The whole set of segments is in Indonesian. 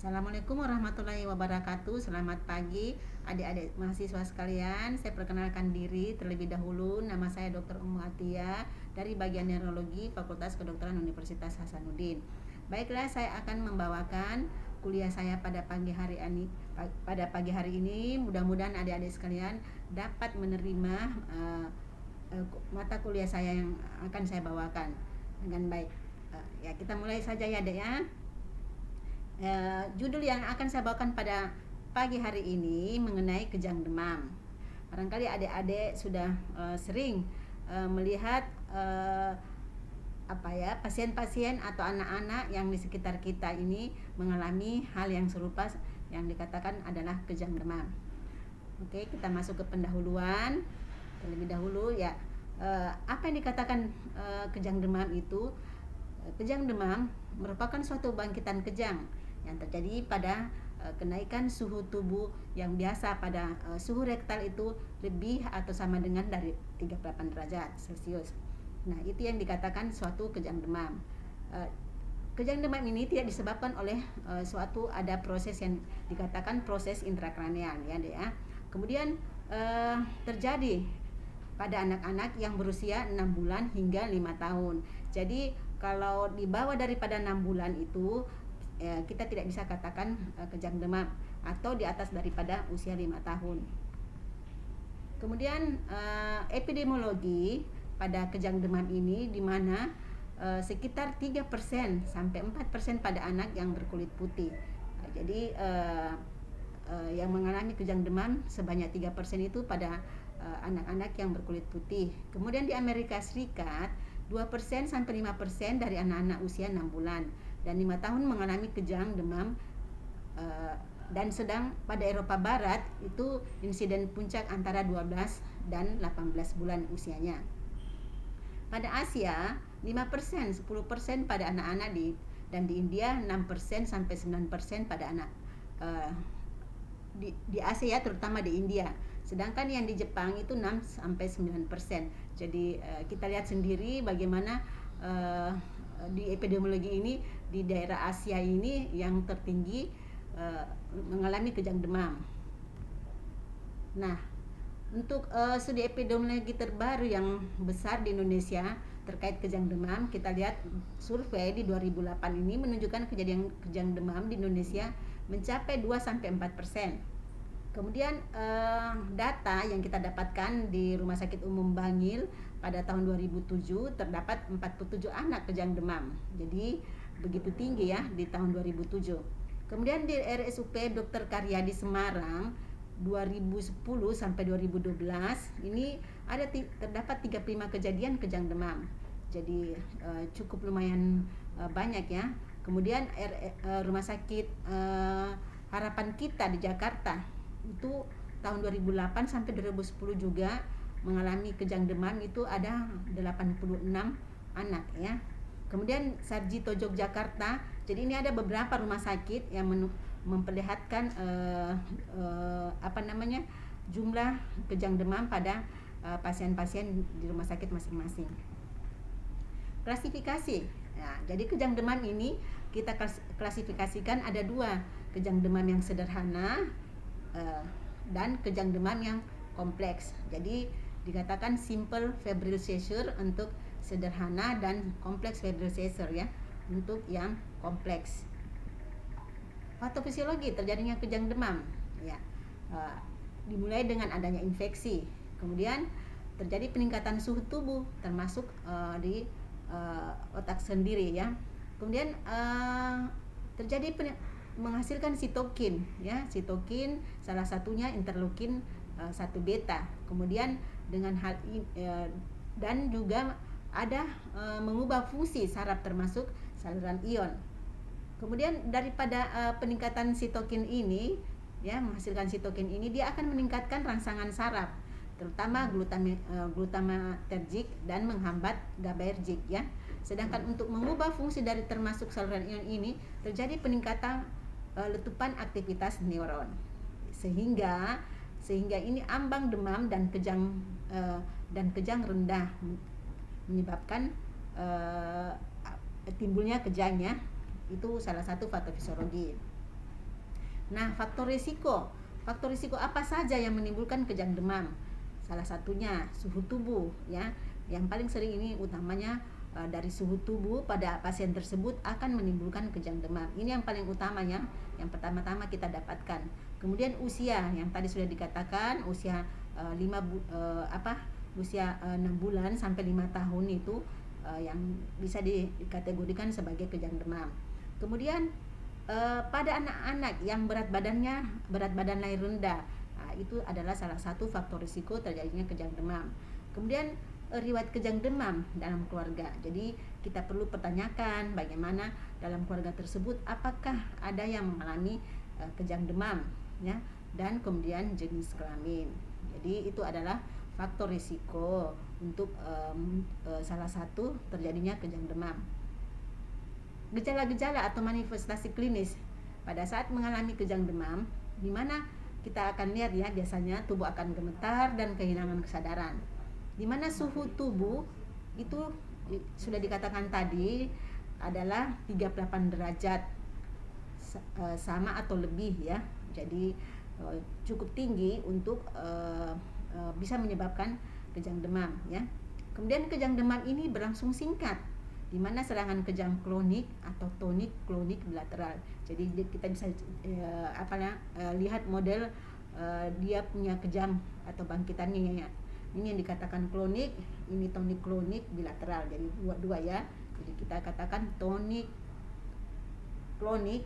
Assalamualaikum warahmatullahi wabarakatuh. Selamat pagi adik-adik mahasiswa sekalian. Saya perkenalkan diri terlebih dahulu. Nama saya Dr. Ummu Atia dari bagian neurologi Fakultas Kedokteran Universitas Hasanuddin. Baiklah, saya akan membawakan kuliah saya pada pagi hari ini. Mudah-mudahan adik-adik sekalian dapat menerima mata kuliah saya yang akan saya bawakan dengan baik. Ya, kita mulai saja ya, Dek ya. Judul yang akan saya bawakan pada pagi hari ini mengenai kejang demam. Barangkali adik-adik sudah sering melihat pasien-pasien atau anak-anak yang di sekitar kita ini mengalami hal yang serupa yang dikatakan adalah kejang demam. Oke, kita masuk ke pendahuluan terlebih dahulu ya. Apa yang dikatakan kejang demam itu? Kejang demam merupakan suatu bangkitan kejang yang terjadi pada kenaikan suhu tubuh yang biasa pada suhu rektal itu lebih atau sama dengan dari 38 derajat Celcius. Nah, itu yang dikatakan suatu kejang demam. Kejang demam ini tidak disebabkan oleh ada proses yang dikatakan proses intrakraneal ya, Dek ya. Kemudian terjadi pada anak-anak yang berusia 6 bulan hingga 5 tahun. Jadi kalau di bawah daripada 6 bulan itu kita tidak bisa katakan kejang demam, atau di atas daripada usia 5 tahun. Kemudian epidemiologi pada kejang demam ini di mana sekitar 3% sampai 4% pada anak yang berkulit putih. Jadi yang mengalami kejang demam sebanyak 3% itu pada anak-anak yang berkulit putih. Kemudian di Amerika Serikat 2% sampai 5% dari anak-anak usia 6 bulan dan 5 tahun mengalami kejang demam, dan sedang pada Eropa Barat itu insiden puncak antara 12 dan 18 bulan usianya. Pada Asia 5%, 10% pada anak-anak dan di India 6% sampai 9% pada anak di Asia, terutama di India. Sedangkan yang di Jepang itu 6 sampai 9%. Jadi kita lihat sendiri bagaimana di epidemiologi ini di daerah Asia ini yang tertinggi mengalami kejang demam. Nah, untuk studi epidemiologi terbaru yang besar di Indonesia terkait kejang demam, kita lihat survei di 2008 ini menunjukkan kejadian kejang demam di Indonesia mencapai 2 sampai 4%. Kemudian data yang kita dapatkan di Rumah Sakit Umum Bangil pada tahun 2007 terdapat 47 anak kejang demam. Jadi begitu tinggi ya di tahun 2007. Kemudian di RSUP Dr. Karyadi Semarang 2010 sampai 2012 ini terdapat 35 kejadian kejang demam. Jadi cukup lumayan banyak ya. Kemudian Rumah Sakit Harapan Kita di Jakarta itu tahun 2008 sampai 2010 juga mengalami kejang demam, itu ada 86 anak ya. Kemudian Sarjito Yogyakarta, jadi ini ada beberapa rumah sakit yang memperlihatkan jumlah kejang demam pada pasien-pasien di rumah sakit masing-masing. Klasifikasi. Nah, jadi kejang demam ini kita klasifikasikan ada 2, kejang demam yang sederhana dan kejang demam yang kompleks. Jadi dikatakan simple febrile seizure untuk sederhana dan kompleks febrile seizure ya untuk yang kompleks. Patofisiologi terjadinya kejang demam ya dimulai dengan adanya infeksi, kemudian terjadi peningkatan suhu tubuh termasuk di otak sendiri ya. Kemudian terjadi menghasilkan sitokin ya, sitokin salah satunya interleukin 1 beta. Kemudian dengan hal dan juga ada mengubah fungsi saraf termasuk saluran ion. Kemudian daripada peningkatan sitokin ini ya, menghasilkan sitokin ini dia akan meningkatkan rangsangan saraf terutama glutamatergic dan menghambat GABAergic ya. Sedangkan untuk mengubah fungsi dari termasuk saluran ion ini terjadi peningkatan letupan aktivitas neuron sehingga ini ambang demam dan kejang rendah menyebabkan timbulnya kejangnya. Itu salah satu patofisiologi. Nah, faktor risiko apa saja yang menimbulkan kejang demam? Salah satunya suhu tubuh, ya. Yang paling sering ini utamanya dari suhu tubuh pada pasien tersebut akan menimbulkan kejang demam. Ini yang paling utamanya, yang pertama-tama kita dapatkan. Kemudian usia, yang tadi sudah dikatakan usia 6 bulan sampai 5 tahun itu yang bisa dikategorikan sebagai kejang demam. Kemudian pada anak-anak yang berat badan lahir rendah, itu adalah salah satu faktor risiko terjadinya kejang demam. Kemudian riwayat kejang demam dalam keluarga. Jadi kita perlu pertanyakan bagaimana dalam keluarga tersebut apakah ada yang mengalami kejang demam, ya, dan kemudian jenis kelamin. Jadi itu adalah faktor risiko untuk salah satu terjadinya kejang demam. Gejala-gejala atau manifestasi klinis pada saat mengalami kejang demam, di mana kita akan lihat, ya, biasanya tubuh akan gemetar dan kehilangan kesadaran. Di mana suhu tubuh itu sudah dikatakan tadi adalah 38 derajat sama atau lebih, ya. Jadi cukup tinggi untuk bisa menyebabkan kejang demam, ya. Kemudian kejang demam ini berlangsung singkat, di mana serangan kejang klonik atau tonik klonik bilateral. Jadi kita bisa lihat model dia punya kejang atau bangkitannya, ya. Ini yang dikatakan klonik, ini tonik klonik bilateral. Jadi dua, ya. Jadi kita katakan tonik klonik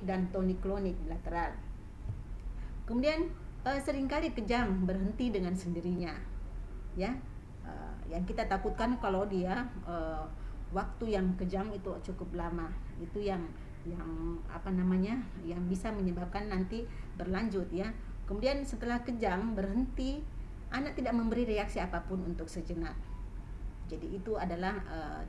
dan tonik klonik bilateral. Kemudian seringkali kejang berhenti dengan sendirinya, ya. Yang kita takutkan kalau dia waktu yang kejang itu cukup lama, itu yang yang bisa menyebabkan nanti berlanjut, ya. Kemudian setelah kejang berhenti, anak tidak memberi reaksi apapun untuk sejenak. Jadi itu adalah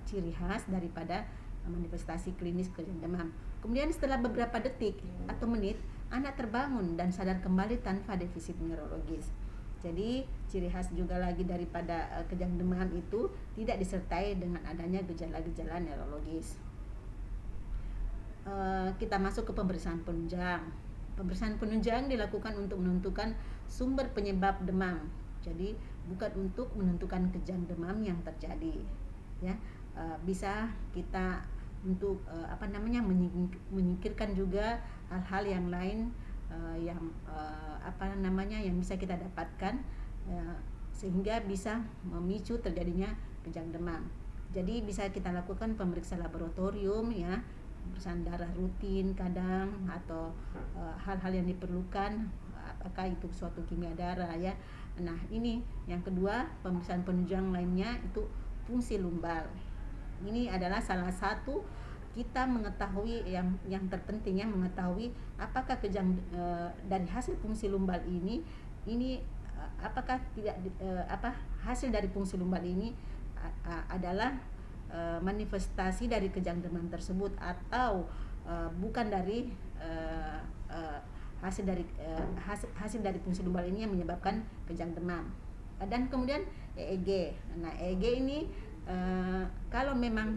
ciri khas daripada manifestasi klinis kejang demam. Kemudian setelah beberapa detik atau menit, anak terbangun dan sadar kembali tanpa defisit neurologis. Jadi ciri khas juga lagi daripada kejang demam itu tidak disertai dengan adanya gejala-gejala neurologis. Kita masuk ke pemeriksaan penunjang. Pemeriksaan penunjang dilakukan untuk menentukan sumber penyebab demam. Jadi bukan untuk menentukan kejang demam yang terjadi, ya. Bisa kita untuk menyingkirkan juga hal-hal yang lain yang bisa kita dapatkan sehingga bisa memicu terjadinya kejang demam. Jadi bisa kita lakukan pemeriksaan laboratorium, ya, pemeriksaan darah rutin kadang, atau hal-hal yang diperlukan, apakah itu suatu kimia darah, ya. Nah, ini yang kedua, pemeriksaan penunjang lainnya itu fungsi lumbal. Ini adalah salah satu kita mengetahui yang terpenting, ya, mengetahui apakah kejang dari hasil fungsi lumbal ini apakah tidak hasil dari fungsi lumbal ini adalah manifestasi dari kejang demam tersebut atau bukan dari hasil dari fungsi lumbal ini yang menyebabkan kejang demam. Dan kemudian EEG. Nah, EEG ini kalau memang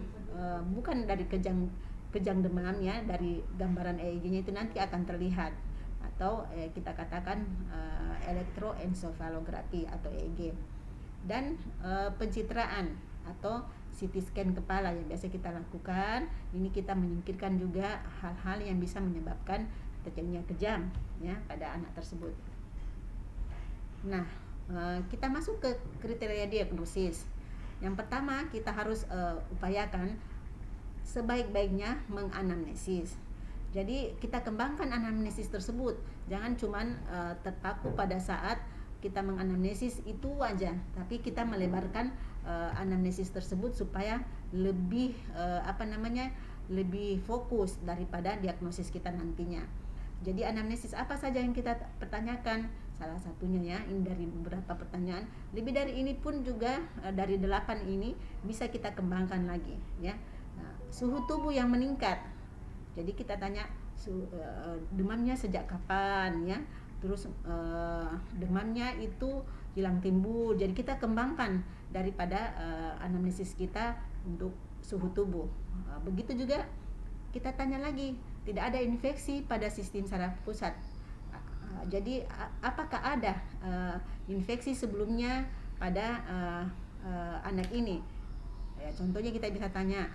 bukan dari kejang demam, ya, dari gambaran EEG-nya itu nanti akan terlihat, atau kita katakan elektroencephalografi atau EEG. Dan pencitraan atau CT scan kepala yang biasa kita lakukan, ini kita menyingkirkan juga hal-hal yang bisa menyebabkan terjadinya kejang, ya, pada anak tersebut. Nah, kita masuk ke kriteria diagnosis. Yang pertama, kita harus upayakan sebaik-baiknya menganamnesis. Jadi kita kembangkan anamnesis tersebut, jangan cuman terpaku pada saat kita menganamnesis itu aja, tapi kita melebarkan anamnesis tersebut supaya lebih lebih fokus daripada diagnosis kita nantinya. Jadi anamnesis apa saja yang kita pertanyakan? Salah satunya, ya, ini dari beberapa pertanyaan. Lebih dari ini pun juga dari 8 ini bisa kita kembangkan lagi, ya. Nah, suhu tubuh yang meningkat. Jadi kita tanya demamnya sejak kapan, ya. Terus demamnya itu hilang timbul. Jadi kita kembangkan daripada anamnesis kita untuk suhu tubuh. Begitu juga kita tanya lagi, tidak ada infeksi pada sistem saraf pusat. Jadi apakah ada infeksi sebelumnya pada anak ini? Ya, contohnya kita bisa tanya,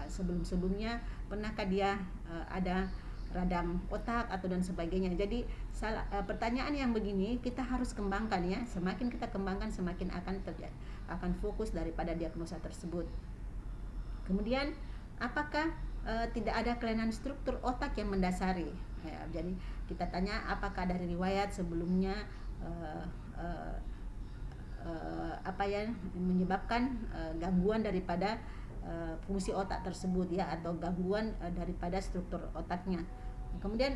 sebelum-sebelumnya pernahkah dia ada radang otak atau dan sebagainya. Jadi pertanyaan yang begini kita harus kembangkan ya. Semakin kita kembangkan semakin akan fokus daripada diagnosa tersebut. Kemudian apakah tidak ada kelainan struktur otak yang mendasari? Ya, jadi kita tanya apakah dari riwayat sebelumnya apa yang menyebabkan gangguan daripada fungsi otak tersebut ya, atau gangguan daripada struktur otaknya. Kemudian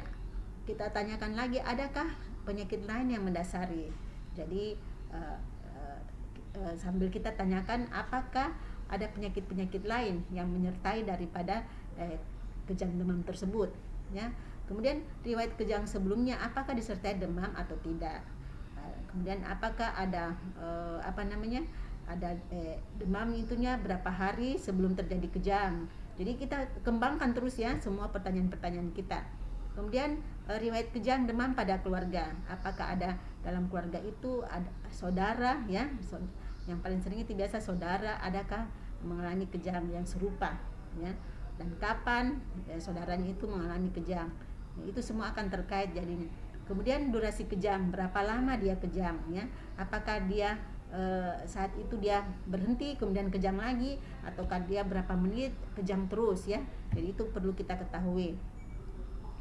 kita tanyakan lagi, adakah penyakit lain yang mendasari? Jadi sambil kita tanyakan apakah ada penyakit-penyakit lain yang menyertai daripada kejang demam tersebut ya. Kemudian riwayat kejang sebelumnya apakah disertai demam atau tidak. Kemudian apakah ada ada demam itunya berapa hari sebelum terjadi kejang. Jadi kita kembangkan terus ya semua pertanyaan-pertanyaan kita. Kemudian riwayat kejang demam pada keluarga, apakah ada dalam keluarga itu ada saudara ya, yang paling sering itu biasa saudara, adakah mengalami kejang yang serupa ya, dan kapan saudaranya itu mengalami kejang. Itu semua akan terkait jadinya. Kemudian durasi kejang, berapa lama dia kejang ya, apakah dia saat itu dia berhenti kemudian kejang lagi, ataukah dia berapa menit kejang terus ya. Jadi itu perlu kita ketahui.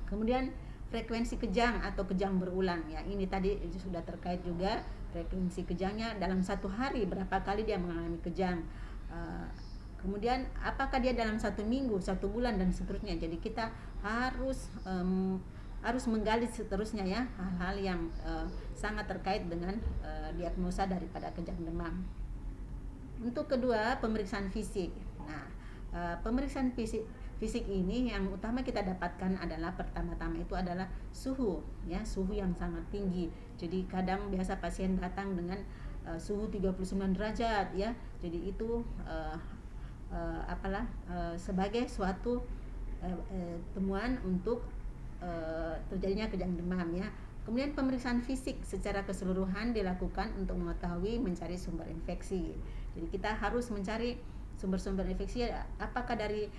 Kemudian frekuensi kejang atau kejang berulang ya, ini tadi sudah terkait juga frekuensi kejangnya dalam satu hari berapa kali dia mengalami kejang. Kemudian apakah dia dalam 1 minggu, 1 bulan dan seterusnya. Jadi kita harus menggali seterusnya ya hal-hal yang sangat terkait dengan diagnosa daripada kejang demam. Untuk kedua, pemeriksaan fisik. Nah, pemeriksaan fisik ini yang utama kita dapatkan adalah pertama-tama itu adalah suhu ya, suhu yang sangat tinggi. Jadi kadang biasa pasien datang dengan suhu 39 derajat ya. Jadi itu sebagai suatu temuan untuk terjadinya kejang demam ya. Kemudian pemeriksaan fisik secara keseluruhan dilakukan untuk mengetahui mencari sumber infeksi. Jadi kita harus mencari sumber-sumber infeksi, apakah dari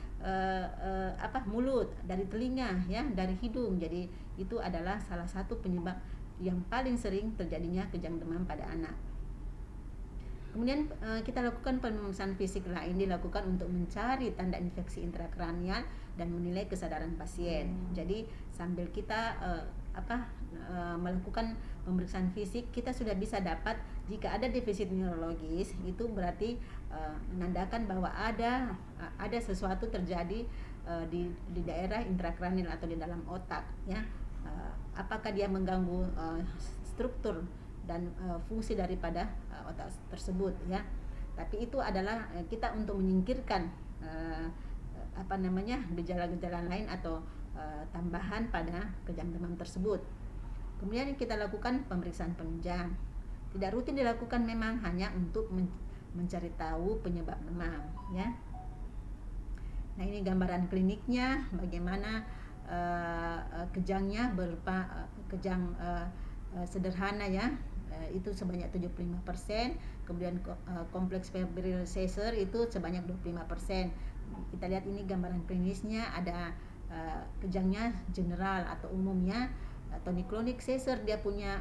mulut, dari telinga ya, dari hidung. Jadi itu adalah salah satu penyebab yang paling sering terjadinya kejang demam pada anak. Kemudian kita lakukan pemeriksaan fisik lain dilakukan untuk mencari tanda infeksi intrakranial dan menilai kesadaran pasien. Jadi sambil kita melakukan pemeriksaan fisik, kita sudah bisa dapat jika ada defisit neurologis, itu berarti menandakan bahwa ada sesuatu terjadi di daerah intrakranial atau di dalam otak ya. Apakah dia mengganggu struktur dan fungsi daripada otak tersebut ya. Tapi itu adalah kita untuk menyingkirkan gejala-gejala lain atau tambahan pada kejang demam tersebut. Kemudian kita lakukan pemeriksaan penunjang. Tidak rutin dilakukan memang, hanya untuk mencari tahu penyebab demam ya. Nah, ini gambaran kliniknya bagaimana kejangnya berupa kejang sederhana ya, itu sebanyak 75%, kemudian kompleks febrile seizure itu sebanyak 25%. Kita lihat ini gambaran klinisnya, ada kejangnya general atau umumnya. Tonic-clonic seizure dia punya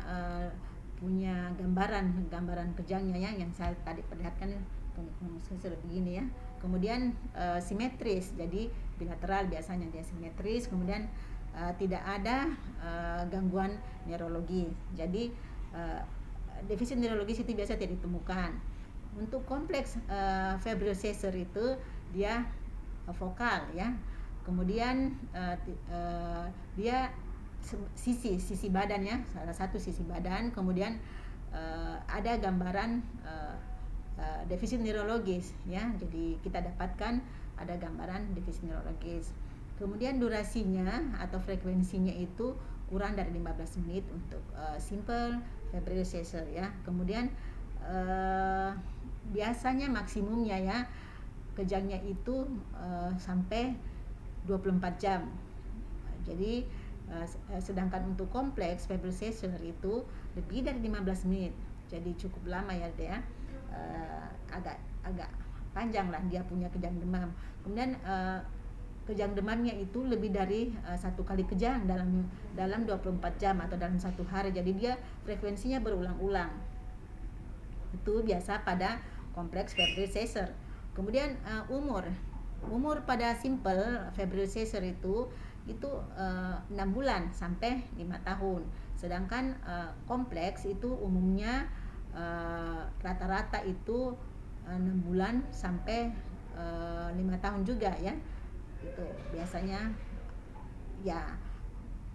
gambaran kejangnya ya, yang saya tadi perlihatkan tonic-clonic seizure begini ya. Kemudian simetris, jadi bilateral biasanya dia simetris. Kemudian tidak ada gangguan neurologi. Jadi defisit neurologis itu biasa tidak ditemukan. Untuk kompleks febrile seizure itu dia vokal ya. Kemudian dia sisi badan ya, salah satu sisi badan. Kemudian ada gambaran defisit neurologis ya. Jadi kita dapatkan ada gambaran defisit neurologis. Kemudian durasinya atau frekuensinya itu kurang dari 15 menit untuk simple febrile seizure ya. Kemudian biasanya maksimumnya ya kejangnya itu sampai 24 jam. Jadi sedangkan untuk kompleks febrile seizure itu lebih dari 15 menit. Jadi cukup lama ya dia. Agak panjang lah dia punya kejang demam. Kemudian kejang demamnya itu lebih dari 1 kali kejang dalam 24 jam atau dalam 1 hari. Jadi dia frekuensinya berulang-ulang. Itu biasa pada kompleks febrile seizure. Kemudian umur pada simple febrile seizure itu 6 bulan sampai 5 tahun. Sedangkan kompleks itu umumnya rata-rata itu 6 bulan sampai 5 tahun juga ya. Itu biasanya ya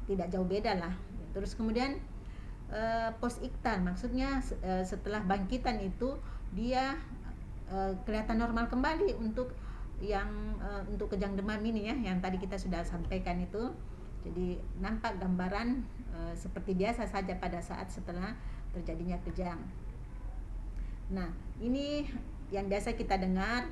tidak jauh beda lah. Terus kemudian post iktan, maksudnya setelah bangkitan itu dia kelihatan normal kembali untuk untuk kejang demam ini ya, yang tadi kita sudah sampaikan itu. Jadi nampak gambaran seperti biasa saja pada saat setelah terjadinya kejang. Nah, ini yang biasa kita dengar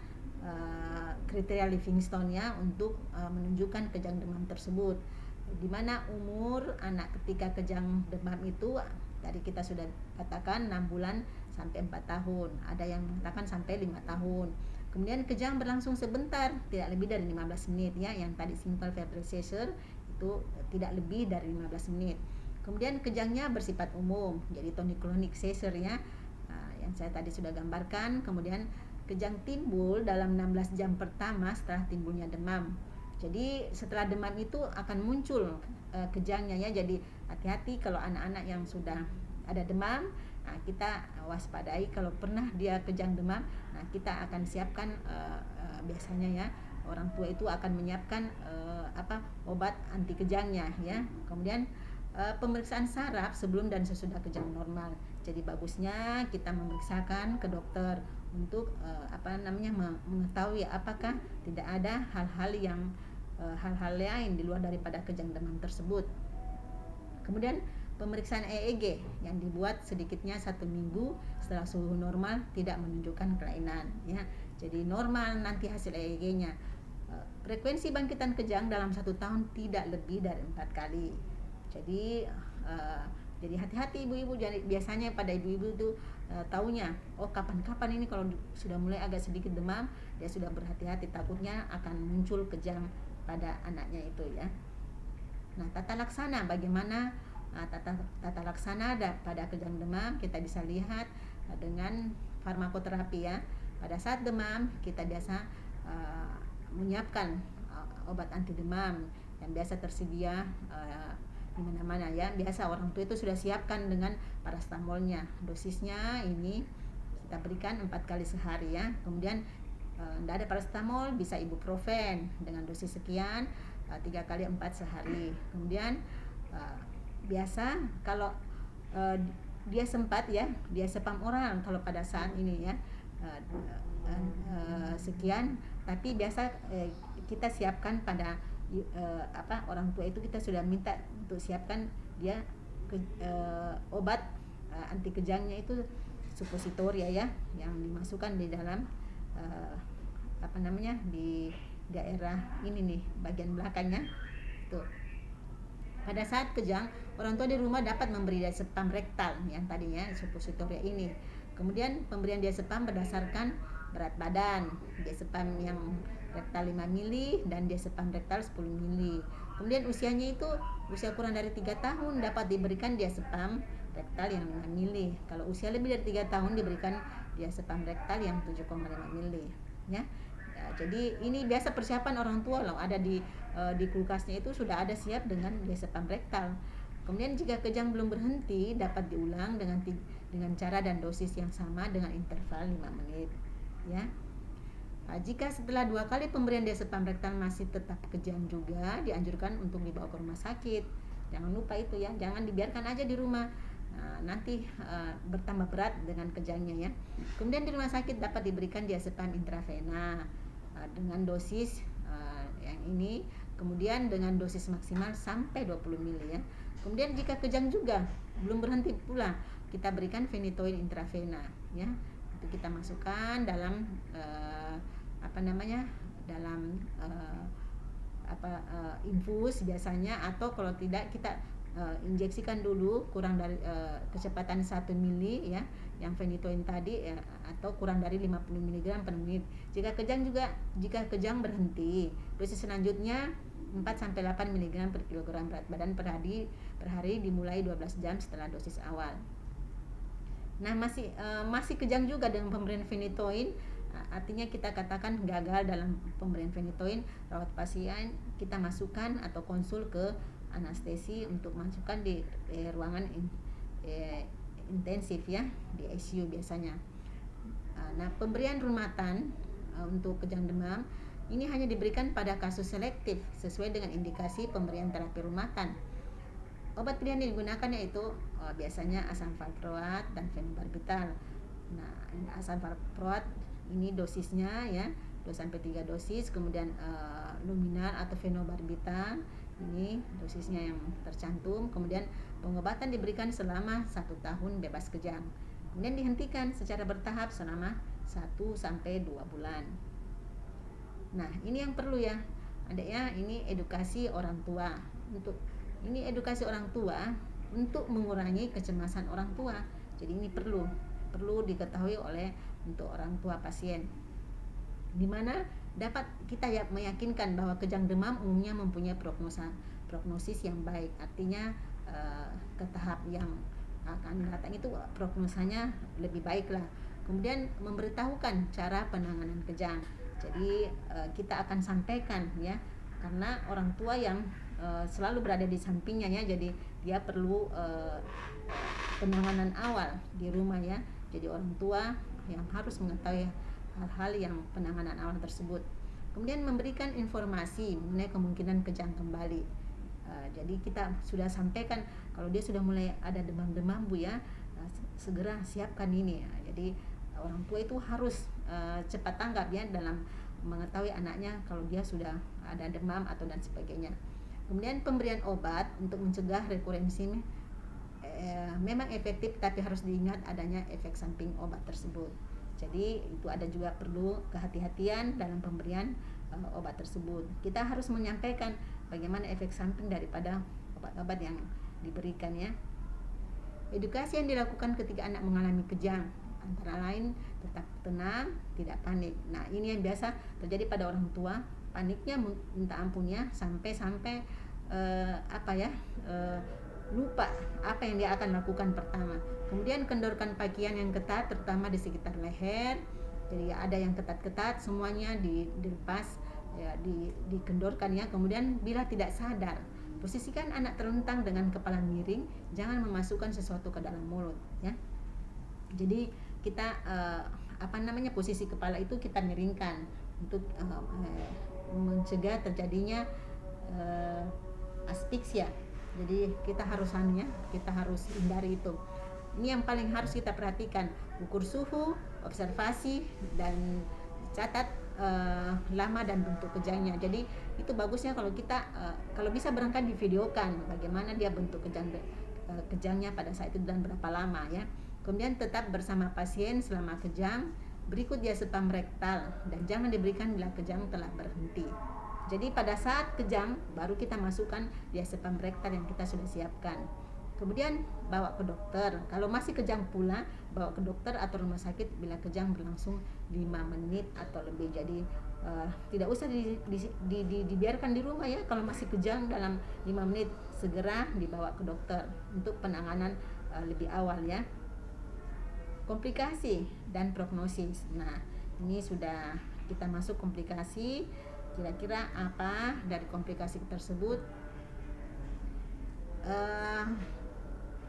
kriteria Livingstone ya untuk menunjukkan kejang demam tersebut. Di mana umur anak ketika kejang demam itu tadi kita sudah katakan 6 bulan sampai 4 tahun. Ada yang mengatakan sampai 5 tahun. Kemudian kejang berlangsung sebentar, tidak lebih dari 15 menit ya. Yang tadi simple febrile seizure itu tidak lebih dari 15 menit. Kemudian kejangnya bersifat umum, jadi tonic-clonic seizure ya. Yang saya tadi sudah gambarkan. Kemudian kejang timbul dalam 16 jam pertama setelah timbulnya demam. Jadi setelah demam itu akan muncul kejangnya ya. Jadi hati-hati kalau anak-anak yang sudah ada demam, kita waspadai kalau pernah dia kejang demam. Nah, kita akan siapkan biasanya ya, orang tua itu akan menyiapkan obat anti kejangnya ya. Kemudian pemeriksaan saraf sebelum dan sesudah kejang normal. Jadi bagusnya kita memeriksakan ke dokter untuk mengetahui apakah tidak ada hal-hal lain di luar daripada kejang demam tersebut. Kemudian pemeriksaan EEG yang dibuat sedikitnya 1 minggu setelah suhu normal tidak menunjukkan kelainan ya. Jadi normal nanti hasil EEG-nya. Frekuensi bangkitan kejang dalam 1 tahun tidak lebih dari 4 kali. Jadi hati-hati ibu-ibu. Jadi biasanya pada ibu-ibu itu taunya kapan-kapan ini kalau sudah mulai agak sedikit demam, dia sudah berhati-hati, takutnya akan muncul kejang pada anaknya itu ya. Nah, tata laksana bagaimana tata laksana pada kejang demam kita bisa lihat dengan farmakoterapi ya. Pada saat demam kita biasa menyiapkan obat anti demam yang biasa tersedia di mana-mana ya. Biasa orang tua itu sudah siapkan dengan parastamolnya. Dosisnya ini kita berikan 4 kali sehari ya. Kemudian tidak ada parastamol, bisa ibuprofen dengan dosis sekian 3 kali 4 sehari. Kemudian biasa kalau dia sempat ya, dia spam oral kalau pada saat ini ya sekian, tapi biasa kita siapkan pada orang tua itu kita sudah minta untuk siapkan dia obat anti kejangnya itu suppositoria ya, yang dimasukkan di dalam di daerah ini nih, bagian belakangnya tuh. Pada saat kejang, orang tua di rumah dapat memberi diazepam rektal yang tadinya suppositoria ini. Kemudian pemberian diazepam berdasarkan berat badan. Diazepam yang rektal 5 mili dan diazepam rektal 10 mili. Kemudian usianya itu usia kurang dari 3 tahun dapat diberikan diazepam rektal yang 5 mili. Kalau usia lebih dari 3 tahun diberikan diazepam rektal yang 7,5 mili ya. Jadi ini biasa persiapan orang tua loh, ada di kulkasnya itu sudah ada siap dengan diazepam rektal. Kemudian jika kejang belum berhenti dapat diulang dengan cara dan dosis yang sama dengan interval 5 menit ya. Jika setelah 2 kali pemberian diazepam rektal masih tetap kejang juga, dianjurkan untuk dibawa ke rumah sakit. Jangan lupa itu ya, jangan dibiarkan aja di rumah. Nanti bertambah berat dengan kejangnya ya. Kemudian di rumah sakit dapat diberikan diazepam intravena dengan dosis yang ini, kemudian dengan dosis maksimal sampai 20 mili ya. Kemudian jika kejang juga belum berhenti pula, kita berikan phenytoin intravena ya. Itu kita masukkan dalam dalam infus biasanya, atau kalau tidak kita injeksikan dulu kurang dari kecepatan 1 mili ya, yang phenytoin tadi ya, atau kurang dari 50 mg per menit. Jika kejang berhenti, dosis selanjutnya 4 sampai 8 mg per kilogram berat badan per hari dimulai 12 jam setelah dosis awal. Nah, masih kejang juga dengan pemberian phenytoin, artinya kita katakan gagal dalam pemberian phenytoin, rawat pasien kita masukkan atau konsul ke anestesi untuk masukkan di ruangan intensif ya, di ICU biasanya. Nah, pemberian rumahan untuk kejang demam ini hanya diberikan pada kasus selektif sesuai dengan indikasi pemberian terapi rumahan. Obat pilihan yang digunakan yaitu biasanya asam valproat dan fenobarbital. Nah, asam valproat ini dosisnya ya 2 sampai 3 dosis, kemudian luminal atau fenobarbital ini dosisnya yang tercantum. Kemudian pengobatan diberikan selama 1 tahun bebas kejang. Kemudian dihentikan secara bertahap selama 1 sampai 2 bulan. Nah, ini yang perlu ya. Adanya ini edukasi orang tua untuk mengurangi kecemasan orang tua. Jadi ini perlu diketahui untuk orang tua pasien, di mana dapat kita meyakinkan bahwa kejang demam umumnya mempunyai prognosis yang baik. Artinya ke tahap yang akan datang itu prognosanya lebih baik lah. Kemudian memberitahukan cara penanganan kejang. Jadi kita akan sampaikan ya, karena orang tua yang selalu berada di sampingnya ya, jadi dia perlu penanganan awal di rumah ya. Jadi orang tua yang harus mengetahui hal-hal yang penanganan awal tersebut. Kemudian memberikan informasi mengenai kemungkinan kejang kembali. Jadi kita sudah sampaikan kalau dia sudah mulai ada demam-demam Bu ya, segera siapkan ini ya. Jadi orang tua itu harus cepat tanggap ya dalam mengetahui anaknya kalau dia sudah ada demam atau dan sebagainya. Kemudian pemberian obat untuk mencegah rekurensi memang efektif, tapi harus diingat adanya efek samping obat tersebut. Jadi itu ada juga perlu kehati-hatian dalam pemberian obat tersebut. Kita harus menyampaikan bagaimana efek samping daripada obat-obat yang diberikan ya. Edukasi yang dilakukan ketika anak mengalami kejang antara lain tetap tenang, tidak panik. Nah, ini yang biasa terjadi pada orang tua, paniknya minta ampunnya sampai lupa apa yang dia akan lakukan pertama. Kemudian kendorkan pakaian yang ketat terutama di sekitar leher. Jadi ada yang ketat-ketat, semuanya dilepas ya, dikendorkan ya. Kemudian bila tidak sadar, posisikan anak terlentang dengan kepala miring, jangan memasukkan sesuatu ke dalam mulut ya. Jadi kita posisi kepala itu kita miringkan untuk mencegah terjadinya aspiksia. Jadi kita harus hindari itu. Ini yang paling harus kita perhatikan, ukur suhu, observasi, dan catat lama dan bentuk kejangnya. Jadi itu bagusnya kalau kita kalau bisa barangkali divideokan bagaimana dia bentuk kejangnya pada saat itu dan berapa lama ya. Kemudian tetap bersama pasien selama kejang, berikut diazepam rektal dan jangan diberikan bila kejang telah berhenti. Jadi pada saat kejang baru kita masukkan diazepam rektal yang kita sudah siapkan. Kemudian bawa ke dokter. Kalau masih kejang pula, bawa ke dokter atau rumah sakit bila kejang berlangsung 5 menit atau lebih. Jadi tidak usah dibiarkan di rumah ya. Kalau masih kejang dalam 5 menit, segera dibawa ke dokter untuk penanganan lebih awal ya. Komplikasi dan prognosis. Nah, ini sudah kita masuk komplikasi. Kira-kira apa dari komplikasi tersebut?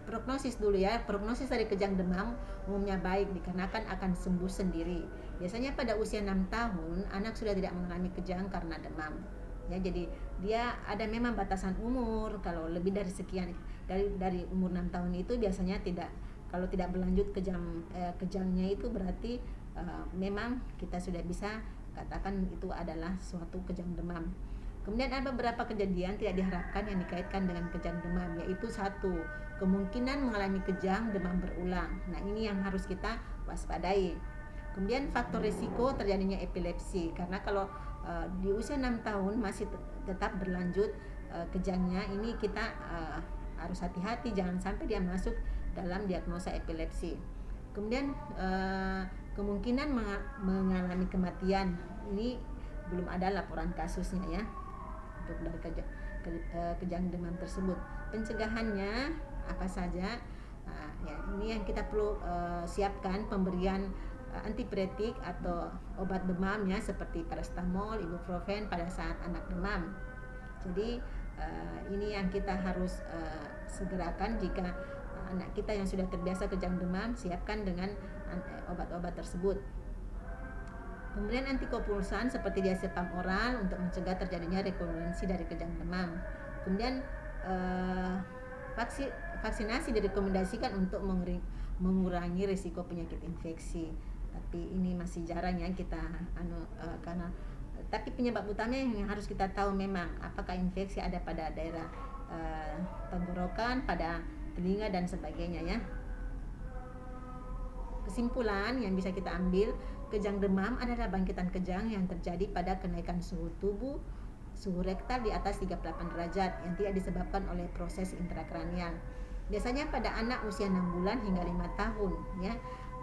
Prognosis dulu ya. Prognosis dari kejang demam umumnya baik dikarenakan akan sembuh sendiri. Biasanya pada usia 6 tahun anak sudah tidak mengalami kejang karena demam. Ya, jadi dia ada memang batasan umur. Kalau lebih dari sekian dari umur 6 tahun itu biasanya kalau tidak berlanjut kejangnya itu berarti memang kita sudah bisa katakan itu adalah suatu kejang demam. Kemudian ada beberapa kejadian tidak diharapkan yang dikaitkan dengan kejang demam, yaitu 1, kemungkinan mengalami kejang demam berulang. Nah, ini yang harus kita waspadai. Kemudian faktor risiko terjadinya epilepsi, karena kalau di usia 6 tahun masih tetap berlanjut kejangnya, ini kita harus hati-hati jangan sampai dia masuk dalam diagnosa epilepsi. Kemudian kemungkinan mengalami kematian, ini belum ada laporan kasusnya ya untuk dari kejang demam tersebut. Pencegahannya apa saja? Ya, ini yang kita perlu siapkan, pemberian antipiretik atau obat demam ya, seperti paracetamol, ibuprofen pada saat anak demam. Jadi ini yang kita harus segerakan jika anak kita yang sudah terbiasa kejang demam, siapkan dengan obat-obat tersebut. Pemberian antikonvulsan seperti diazepam oral untuk mencegah terjadinya rekurensi dari kejang demam. Kemudian vaksinasi direkomendasikan untuk mengurangi risiko penyakit infeksi. Tapi ini masih jarang ya kita karena tapi penyebab utama yang harus kita tahu memang apakah infeksi ada pada daerah tenggorokan, pada telinga dan sebagainya ya. Kesimpulan yang bisa kita ambil, kejang demam adalah bangkitan kejang yang terjadi pada kenaikan suhu tubuh, suhu rektal di atas 38 derajat yang tidak disebabkan oleh proses intrakranial. Biasanya pada anak usia 6 bulan hingga 5 tahun ya.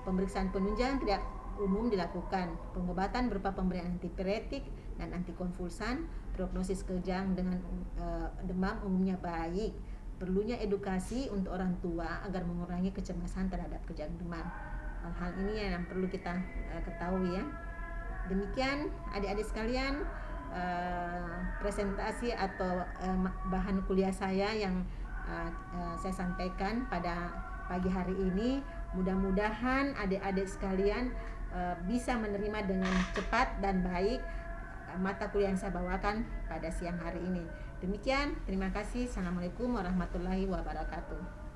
Pemeriksaan penunjang tidak umum dilakukan. Pengobatan berupa pemberian antipiretik dan antikonvulsan. Prognosis kejang dengan demam umumnya baik. Perlunya edukasi untuk orang tua agar mengurangi kecemasan terhadap kejang demam. Hal-hal ini yang perlu kita ketahui ya. Demikian adik-adik sekalian, presentasi atau bahan kuliah saya yang saya sampaikan pada pagi hari ini. Mudah-mudahan adik-adik sekalian bisa menerima dengan cepat dan baik mata kuliah yang saya bawakan pada siang hari ini. Demikian, terima kasih. Assalamualaikum warahmatullahi wabarakatuh.